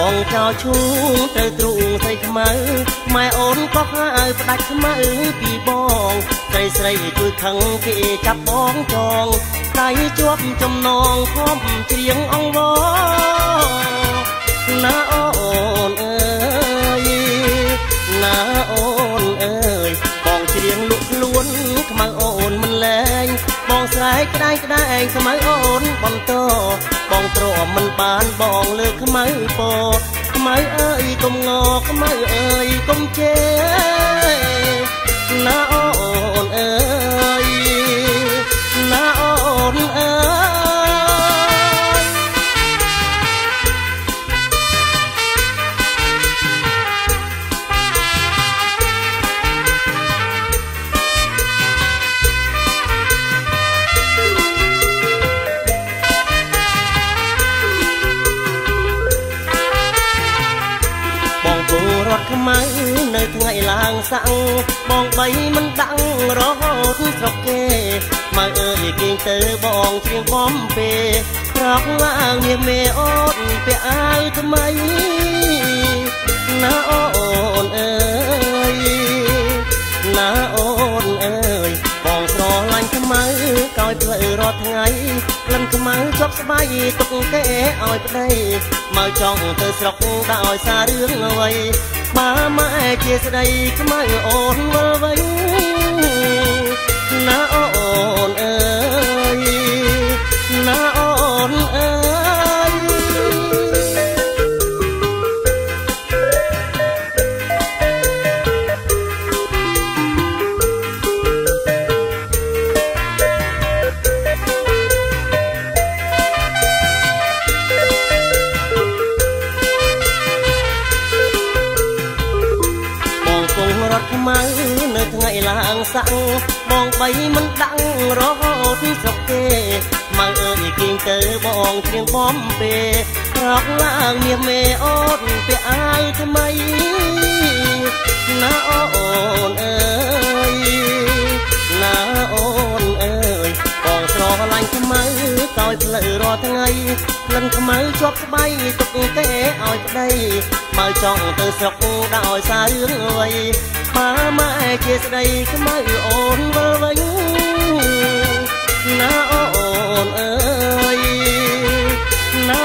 បងចោលឈូងទៅទ្រូងស្រីខ្មៅម៉ែអូនក៏ហៅផ្ដាច់ខ្មៅពីបងស្រីជួយខឹងគេចាប់បងចងដៃជាប់ចំណងខំច្រៀងអង្វរណាអូនអើយណាអូនអើយបងច្រៀងលក់ខ្លួនខ្មៅអូនមិនលែងបងស្រែកក្ដែងខ្មៅអូនបន្តបងទ្រាំមិនបានបងលើខ្មៅពោខ្មៅអើយកុំងខ្មៅអើយកុំជេរណាអូនអើយណាអូនអើរត់ខ្មៅនៅថ្ងៃឡើងសាំងបងបីមិនដឹងរហូតស្រុកគេម៉ៅអើយគេងទៅបងច្រៀងបំពេប្រកឡើងមាសមេអូនពាក់អាវថ្មីណាអូនអើយណាអូនអើយបងស្រឡាញ់ខ្មៅកោយផ្លូវរាល់ថ្ងៃក្លិនខ្មៅជាប់ស្បែកទុកគេឲ្យប្តីមកចង់ទៅស្រុកដោយសាររឿងអ្វីបើម៉ែជាស្ដីខ្មៅអូនវិលវិញណាអូនអើយណាអូនអើយរត់ខ្មៅនៅថ្ងៃឡើងសាំងបងបីមិនដឹងរហូតស្រុកគេម៉ៅអើយគេងទៅបងច្រៀងបំពេប្រកឡើងមាសមេអូនពាក់អាវថ្មីណាអូនអើយណាអូនអើយបងស្រឡាញ់ខ្មៅកោយផ្លូវរាល់ថ្ងៃក្លិនខ្មៅជាប់ស្បែកទុកគេឲ្យប្តីមកចង់ទៅស្រុកដោយសាររឿងអ្វីបើម៉ែជាស្ដីខ្មៅអូនវិលវិញណាអូនអើយណា